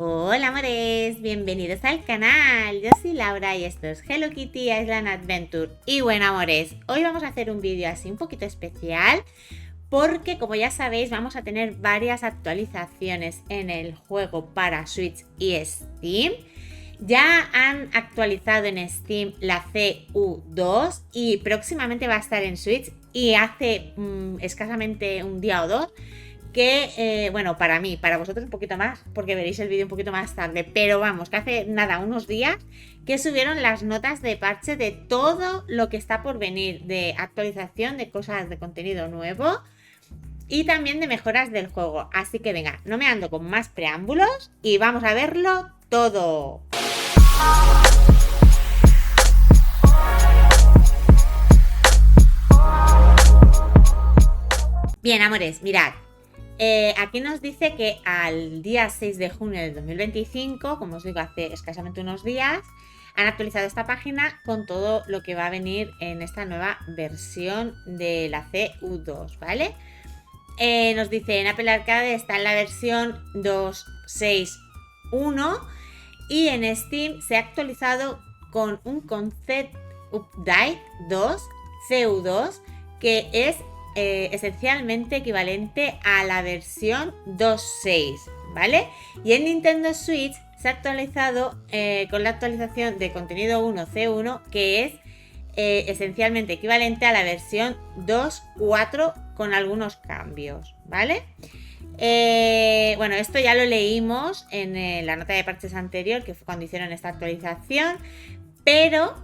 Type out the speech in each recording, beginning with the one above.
Hola amores, bienvenidos al canal. Yo soy Laura y esto es Hello Kitty Island Adventure. Y bueno amores, hoy vamos a hacer un vídeo así un poquito especial porque como ya sabéis vamos a tener varias actualizaciones en el juego para Switch y Steam. Ya han actualizado en Steam la CU2 y próximamente va a estar en Switch y hace escasamente un día o dos que, bueno, para mí, para vosotros un poquito más, porque veréis el vídeo un poquito más tarde, pero vamos, que hace nada, unos días que subieron las notas de parche de todo lo que está por venir, de actualización, de cosas de contenido nuevo y también de mejoras del juego. Así que venga, no me ando con más preámbulos y vamos a verlo todo. Bien, amores, mirad. Aquí nos dice que al día 6 de junio del 2025, como os digo, hace escasamente unos días, han actualizado esta página con todo lo que va a venir en esta nueva versión de la CU2, ¿vale? Nos dice en Apple Arcade está en la versión 2.6.1 y en Steam se ha actualizado con un Concept Update 2 CU2 que es esencialmente equivalente a la versión 2.6, ¿vale? Y en Nintendo Switch se ha actualizado con la actualización de contenido 1 C1 que es esencialmente equivalente a la versión 2.4 con algunos cambios, ¿vale? Bueno, esto ya lo leímos en la nota de parches anterior, que fue cuando hicieron esta actualización, pero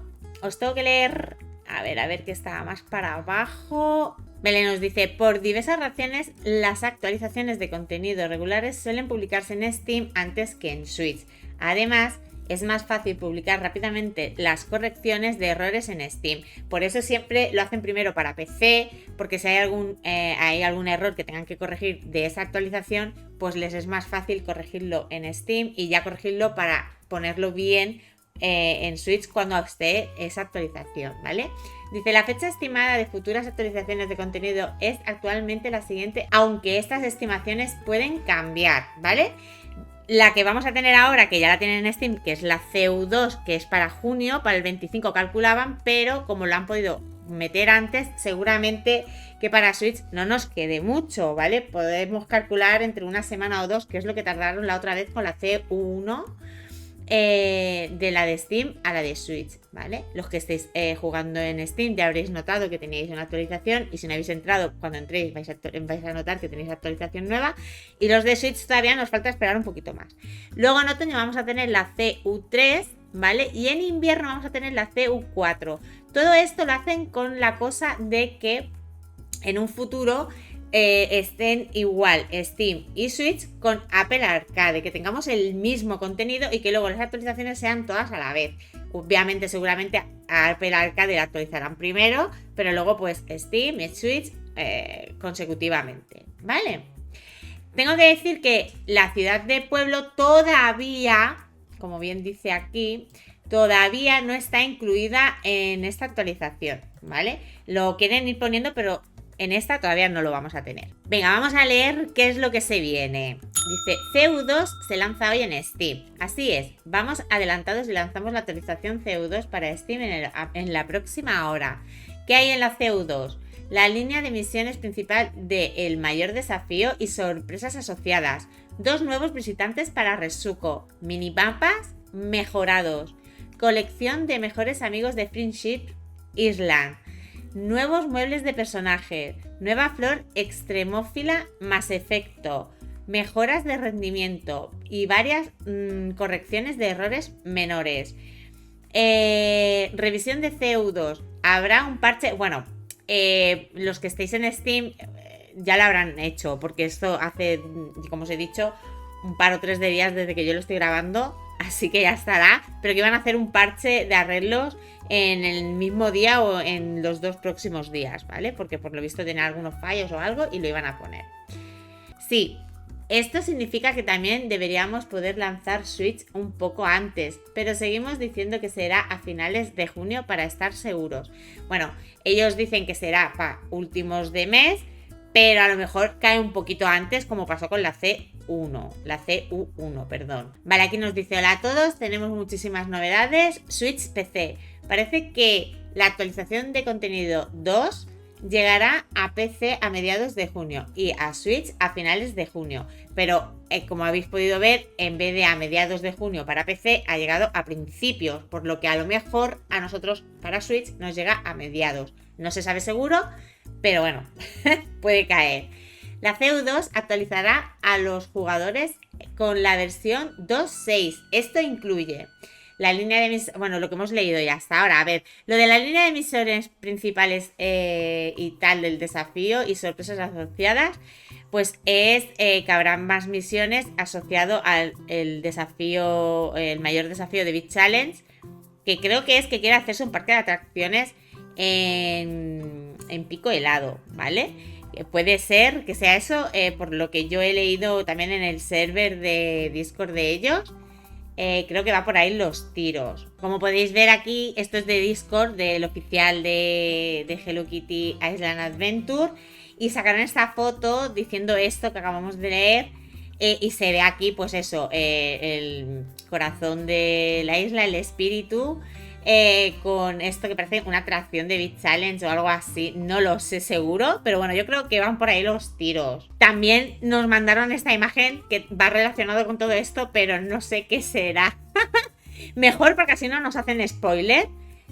os tengo que leer, a ver qué estaba más para abajo. Belén nos dice, por diversas razones, las actualizaciones de contenido regulares suelen publicarse en Steam antes que en Switch. Además, es más fácil publicar rápidamente las correcciones de errores en Steam. Por eso siempre lo hacen primero para PC, porque si hay algún error que tengan que corregir de esa actualización, pues les es más fácil corregirlo en Steam y ya corregirlo para ponerlo bien en Switch cuando esté esa actualización, ¿vale? Dice, la fecha estimada de futuras actualizaciones de contenido es actualmente la siguiente, aunque estas estimaciones pueden cambiar, ¿vale? La que vamos a tener ahora, que ya la tienen en Steam, que es la CU2, que es para junio, para el 25 calculaban, pero como lo han podido meter antes, seguramente que para Switch no nos quede mucho, ¿vale? Podemos calcular entre una semana o dos, que es lo que tardaron la otra vez con la CU1, de la de Steam a la de Switch, ¿vale? Los que estéis jugando en Steam ya habréis notado que tenéis una actualización y si no habéis entrado, cuando entréis vais a notar que tenéis actualización nueva y los de Switch todavía nos falta esperar un poquito más. Luego en otoño vamos a tener la CU3, ¿vale? Y en invierno vamos a tener la CU4. Todo esto lo hacen con la cosa de que en un futuro estén igual Steam y Switch con Apple Arcade, que tengamos el mismo contenido y que luego las actualizaciones sean todas a la vez. Obviamente seguramente a Apple Arcade la actualizarán primero, pero luego pues Steam y Switch consecutivamente, ¿vale? Tengo que decir que la ciudad de Pueblo todavía, como bien dice aquí, todavía no está incluida en esta actualización, ¿vale? Lo quieren ir poniendo, pero en esta todavía no lo vamos a tener. Venga, vamos a leer qué es lo que se viene. Dice, CU2 se lanza hoy en Steam. Así es, vamos adelantados y lanzamos la actualización CU2 para Steam en la próxima hora. ¿Qué hay en la CU2? La línea de misiones principal de El Mayor Desafío y sorpresas asociadas. 2 nuevos visitantes para Resuko. Minimapas mejorados. Colección de mejores amigos de Friendship Island. Nuevos muebles de personaje, nueva flor extremófila más efecto, mejoras de rendimiento y varias correcciones de errores menores. Revisión de CU2. Habrá un parche, bueno, los que estéis en Steam ya lo habrán hecho, porque esto hace, como os he dicho, un par o 3 de días desde que yo lo estoy grabando, así que ya estará, pero que van a hacer un parche de arreglos en el mismo día o en los 2 próximos días, ¿vale? Porque por lo visto tenía algunos fallos o algo y lo iban a poner. Sí, esto significa que también deberíamos poder lanzar Switch un poco antes, pero seguimos diciendo que será a finales de junio para estar seguros. Bueno, ellos dicen que será para últimos de mes, pero a lo mejor cae un poquito antes, como pasó con la CU1, la CU1, perdón. Vale, aquí nos dice: hola a todos, tenemos muchísimas novedades. Switch PC. Parece que la actualización de contenido 2 llegará a PC a mediados de junio y a Switch a finales de junio. Pero como habéis podido ver, en vez de a mediados de junio para PC, ha llegado a principios, por lo que a lo mejor a nosotros para Switch nos llega a mediados. No se sabe seguro, pero bueno, puede caer. La CU2 actualizará a los jugadores con la versión 2.6. Esto incluye la línea de emisores, bueno, lo que hemos leído ya hasta ahora. A ver, lo de la línea de emisores principales y tal del desafío y sorpresas asociadas, pues es que habrá más misiones asociado al desafío, el mayor desafío de Beat Challenge, que creo que es que quiere hacerse un parque de atracciones en Pico Helado, ¿vale? Puede ser que sea eso, por lo que yo he leído también en el server de Discord de ellos. Creo que va por ahí los tiros. Como podéis ver aquí, esto es de Discord, del oficial de Hello Kitty Island Adventure. Y sacaron esta foto diciendo esto que acabamos de leer. Y se ve aquí, pues eso, el corazón de la isla, el espíritu. Con esto que parece una atracción de Beat Challenge o algo así, no lo sé seguro, pero bueno, yo creo que van por ahí los tiros. También nos mandaron esta imagen que va relacionado con todo esto, pero no sé qué será. Mejor porque así no nos hacen spoiler.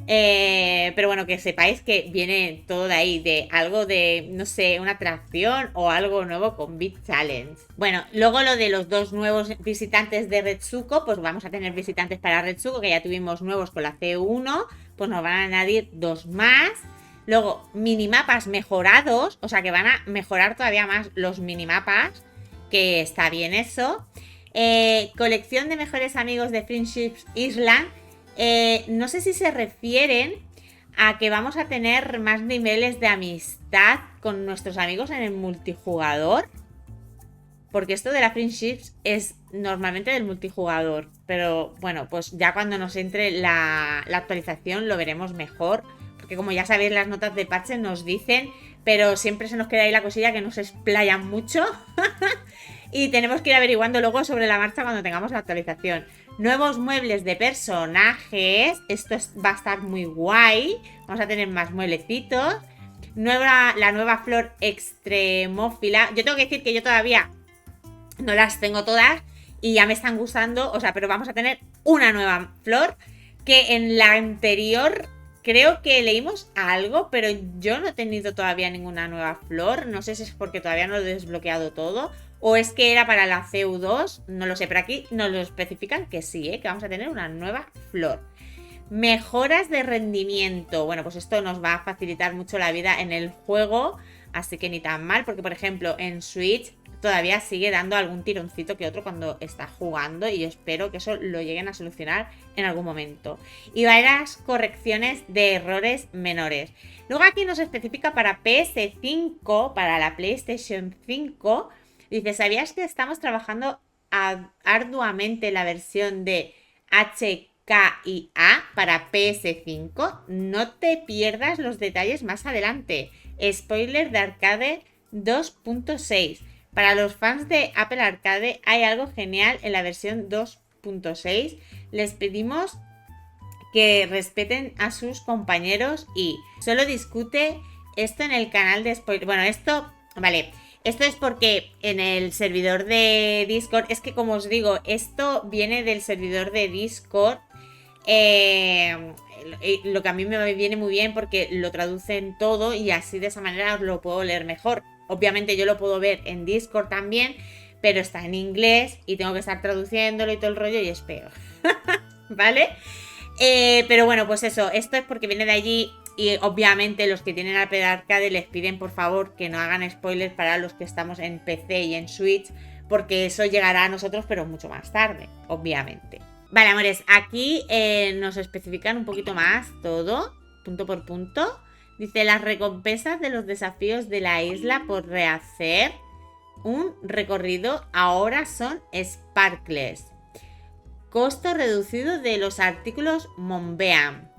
Pero bueno, que sepáis que viene todo de ahí, de algo de, no sé, una atracción o algo nuevo con Beat Challenge. Bueno, luego lo de los 2 nuevos visitantes de Retsuko, pues vamos a tener visitantes para Retsuko, que ya tuvimos nuevos con la CU1, pues nos van a añadir 2 más. Luego, minimapas mejorados, o sea que van a mejorar todavía más los minimapas, que está bien eso. Colección de mejores amigos de Friendships Island. No sé si se refieren a que vamos a tener más niveles de amistad con nuestros amigos en el multijugador, porque esto de la Friendships es normalmente del multijugador, pero bueno, pues ya cuando nos entre la actualización lo veremos mejor, porque como ya sabéis, las notas de parche nos dicen, pero siempre se nos queda ahí la cosilla que nos explayan mucho. Y tenemos que ir averiguando luego sobre la marcha cuando tengamos la actualización. Nuevos muebles de personajes. Esto va a estar muy guay. Vamos a tener más mueblecitos. La nueva flor extremófila. Yo tengo que decir que yo todavía no las tengo todas y ya me están gustando. O sea, pero vamos a tener una nueva flor que en la anterior creo que leímos algo, pero yo no he tenido todavía ninguna nueva flor. No sé si es porque todavía no lo he desbloqueado todo o es que era para la CU2, no lo sé, pero aquí nos lo especifican que sí, que vamos a tener una nueva flor. Mejoras de rendimiento. Bueno, pues esto nos va a facilitar mucho la vida en el juego, así que ni tan mal, porque por ejemplo en Switch todavía sigue dando algún tironcito que otro cuando está jugando y yo espero que eso lo lleguen a solucionar en algún momento. Y varias correcciones de errores menores. Luego aquí nos especifica para PS5, para la PlayStation 5. Dice: ¿sabías que estamos trabajando arduamente la versión de HKIA para PS5? No te pierdas los detalles más adelante. Spoiler de Arcade 2.6. Para los fans de Apple Arcade hay algo genial en la versión 2.6. Les pedimos que respeten a sus compañeros y solo discute esto en el canal de spoiler. Bueno, esto, vale. Esto es porque en el servidor de Discord, es que como os digo, esto viene del servidor de Discord, lo que a mí me viene muy bien porque lo traducen todo y así de esa manera os lo puedo leer mejor. Obviamente yo lo puedo ver en Discord también, pero está en inglés y tengo que estar traduciéndolo y todo el rollo y es peor, ¿vale? Pero bueno, pues eso, esto es porque viene de allí. Y obviamente los que tienen Apple Arcade les piden por favor que no hagan spoilers para los que estamos en PC y en Switch, porque eso llegará a nosotros pero mucho más tarde, obviamente. Vale, amores, aquí nos especifican un poquito más todo, punto por punto. Dice: las recompensas de los desafíos de la isla por rehacer un recorrido ahora son sparkles. Costo reducido de los artículos Monbeam.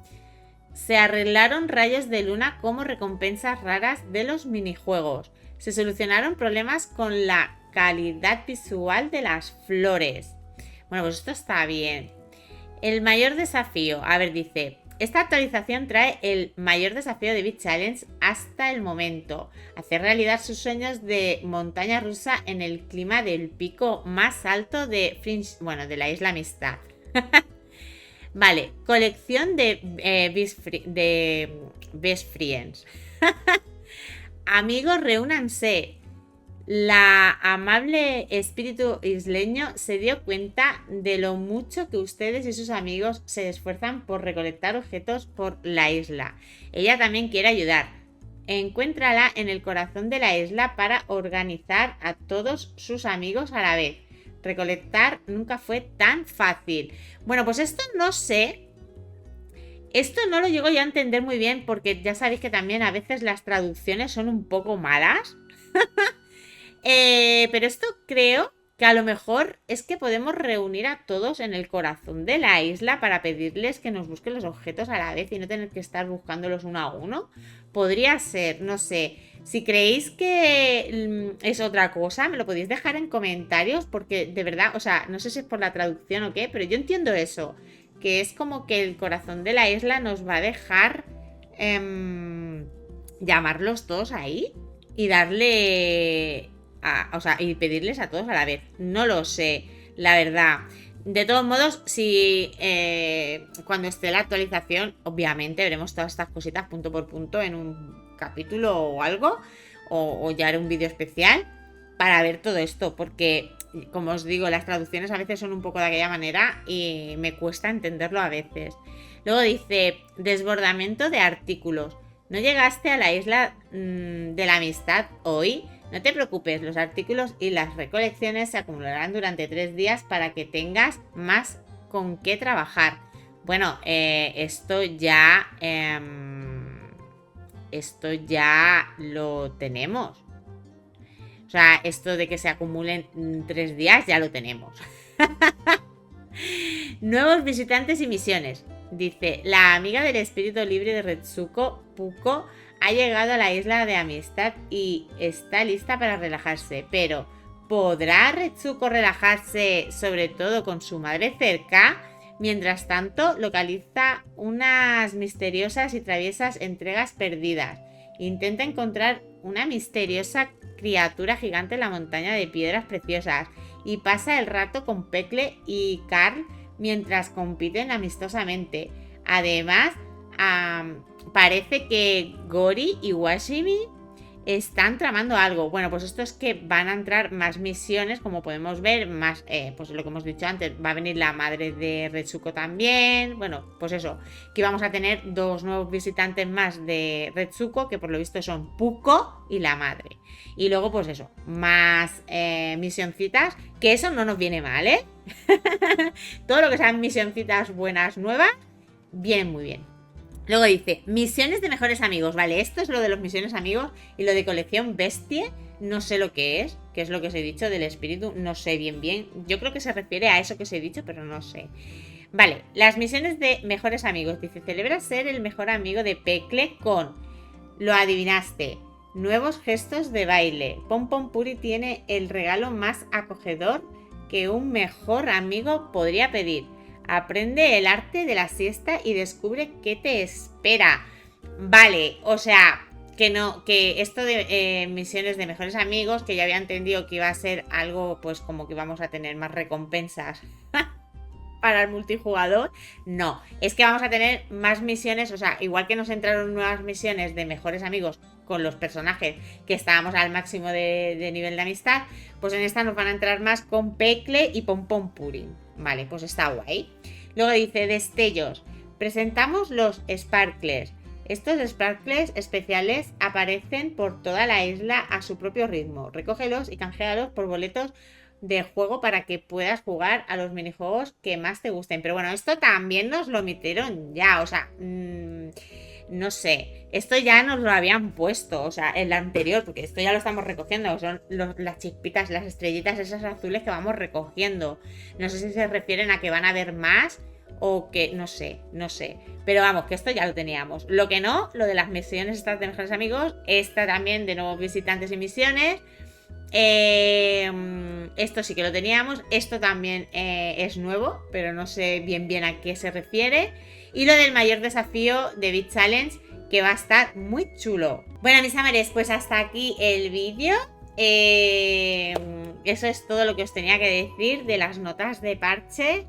Se arreglaron rayos de luna como recompensas raras de los minijuegos. Se solucionaron problemas con la calidad visual de las flores. Bueno, pues esto está bien. El mayor desafío, a ver, dice, esta actualización trae el mayor desafío de Beach Challenge hasta el momento: hacer realidad sus sueños de montaña rusa en el clima del pico más alto de la Isla Amistad. Vale, colección de Best Friends. Amigos, reúnanse. La amable espíritu isleño se dio cuenta de lo mucho que ustedes y sus amigos se esfuerzan por recolectar objetos por la isla. Ella también quiere ayudar. Encuéntrala en el corazón de la isla para organizar a todos sus amigos a la vez. Recolectar nunca fue tan fácil. Bueno, pues esto no sé. Esto no lo llego yo a entender muy bien, porque ya sabéis que también a veces las traducciones son un poco malas. Pero esto creo que a lo mejor es que podemos reunir a todos en el corazón de la isla para pedirles que nos busquen los objetos a la vez y no tener que estar buscándolos uno a uno. Podría ser, no sé. Si creéis que es otra cosa, me lo podéis dejar en comentarios, porque de verdad, o sea, no sé si es por la traducción o qué, pero yo entiendo eso, que es como que el corazón de la isla nos va a dejar llamarlos todos ahí y darle... y pedirles a todos a la vez. No lo sé, la verdad. De todos modos, si cuando esté la actualización, obviamente veremos todas estas cositas punto por punto en un capítulo o algo, o ya haré un vídeo especial para ver todo esto, porque como os digo, las traducciones a veces son un poco de aquella manera y me cuesta entenderlo a veces. Luego dice, desbordamiento de artículos. ¿No llegaste a la isla de la amistad hoy? No te preocupes, los artículos y las recolecciones se acumularán durante 3 días para que tengas más con qué trabajar. Bueno, esto ya lo tenemos. O sea, esto de que se acumulen 3 días ya lo tenemos. Nuevos visitantes y misiones. Dice, la amiga del espíritu libre de Retsuko, Puko, ha llegado a la isla de amistad y está lista para relajarse. Pero, ¿podrá Retsuko relajarse sobre todo con su madre cerca? Mientras tanto, localiza unas misteriosas y traviesas entregas perdidas. Intenta encontrar una misteriosa criatura gigante en la montaña de piedras preciosas y pasa el rato con Pekle y Carl mientras compiten amistosamente. Además, parece que Gori y Washimi están tramando algo. Bueno, pues esto es que van a entrar más misiones, como podemos ver, más, pues lo que hemos dicho antes, va a venir la madre de Retsuko también. Bueno, pues eso, que vamos a tener 2 nuevos visitantes más de Retsuko, que por lo visto son Puko y la madre. Y luego, pues eso, más misioncitas, que eso no nos viene mal, ¿eh? Todo lo que sean misioncitas buenas, nuevas, vienen muy bien. Luego dice, misiones de mejores amigos. Vale, esto es lo de los misiones amigos. Y lo de colección bestie, no sé lo que es lo que os he dicho del espíritu, no sé bien. Yo creo que se refiere a eso que os he dicho, pero no sé. Vale, las misiones de mejores amigos. Dice, celebra ser el mejor amigo de Pekle con... Lo adivinaste. Nuevos gestos de baile. Pom Pom Puri tiene el regalo más acogedor que un mejor amigo podría pedir. Aprende el arte de la siesta y descubre qué te espera. Vale, o sea, que esto de misiones de mejores amigos, que ya había entendido que iba a ser algo, pues como que vamos a tener más recompensas para el multijugador. No, es que vamos a tener más misiones, o sea, igual que nos entraron nuevas misiones de mejores amigos con los personajes que estábamos al máximo de nivel de amistad, pues en esta nos van a entrar más con Pekle y Pom Pom Puri. Vale, pues está guay. Luego dice, destellos. Presentamos los Sparklers. Estos Sparklers especiales aparecen por toda la isla a su propio ritmo. Recógelos y canjealos por boletos de juego para que puedas jugar a los minijuegos que más te gusten. Pero bueno, esto también nos lo metieron ya, o sea... no sé, esto ya nos lo habían puesto, o sea, el anterior, porque esto ya lo estamos recogiendo, son las chispitas, las estrellitas esas azules que vamos recogiendo. No sé si se refieren a que van a haber más o que, no sé, pero vamos, que esto ya lo teníamos. Lo que no, lo de las misiones estas de mejores amigos, esta también de nuevos visitantes y misiones, Esto sí que lo teníamos. Esto también es nuevo, pero no sé bien a qué se refiere. Y lo del mayor desafío de Beat Challenge, que va a estar muy chulo. Bueno, mis amores, pues hasta aquí el vídeo. Eso es todo lo que os tenía que decir de las notas de parche.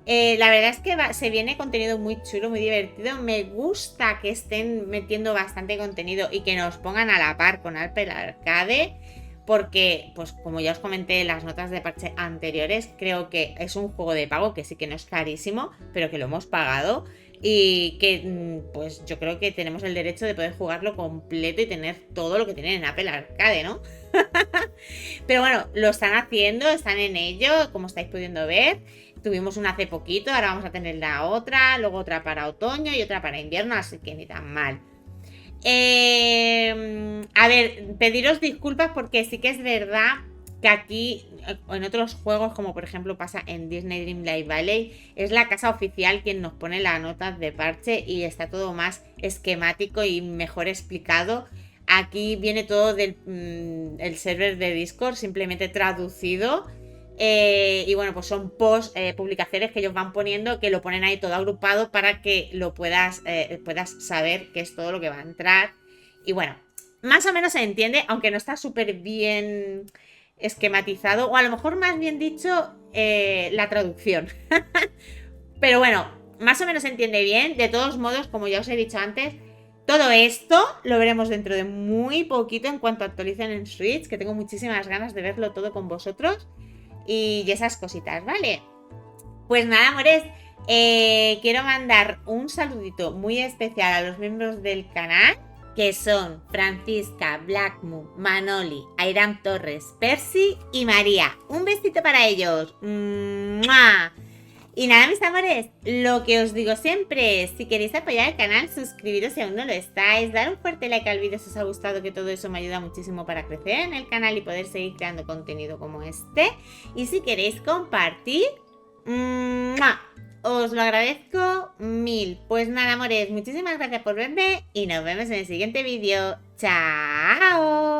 La verdad es que se viene contenido muy chulo, muy divertido. Me gusta que estén metiendo bastante contenido y que nos pongan a la par con Apple Arcade. Porque, pues como ya os comenté en las notas de parche anteriores, creo que es un juego de pago que sí que no es carísimo, pero que lo hemos pagado. Y que, pues yo creo que tenemos el derecho de poder jugarlo completo y tener todo lo que tienen en Apple Arcade, ¿no? Pero bueno, lo están haciendo, están en ello, como estáis pudiendo ver. Tuvimos una hace poquito, ahora vamos a tener la otra, luego otra para otoño y otra para invierno, así que ni tan mal. A ver, pediros disculpas porque sí que es verdad que aquí, en otros juegos, como por ejemplo pasa en Disney Dreamlight Valley, es la casa oficial quien nos pone las notas de parche y está todo más esquemático y mejor explicado. Aquí viene todo del el server de Discord, simplemente traducido. Y bueno, pues son post publicaciones que ellos van poniendo, que lo ponen ahí todo agrupado para que lo puedas saber qué es todo lo que va a entrar. Y bueno, más o menos se entiende, aunque no está súper bien esquematizado, o a lo mejor más bien dicho la traducción. Pero bueno, más o menos se entiende bien. De todos modos, como ya os he dicho antes, todo esto lo veremos dentro de muy poquito en cuanto actualicen en Switch, que tengo muchísimas ganas de verlo todo con vosotros. Y esas cositas, ¿vale? Pues nada, amores, quiero mandar un saludito muy especial a los miembros del canal, que son Francisca, Blackmoon, Manoli, Airam Torres, Percy y María. Un besito para ellos. ¡Mua! Y nada, mis amores, lo que os digo siempre, si queréis apoyar el canal, suscribiros si aún no lo estáis, dar un fuerte like al vídeo si os ha gustado, que todo eso me ayuda muchísimo para crecer en el canal y poder seguir creando contenido como este. Y si queréis compartir, ¡mua!, os lo agradezco mil. Pues nada, amores, muchísimas gracias por verme y nos vemos en el siguiente vídeo. ¡Chao!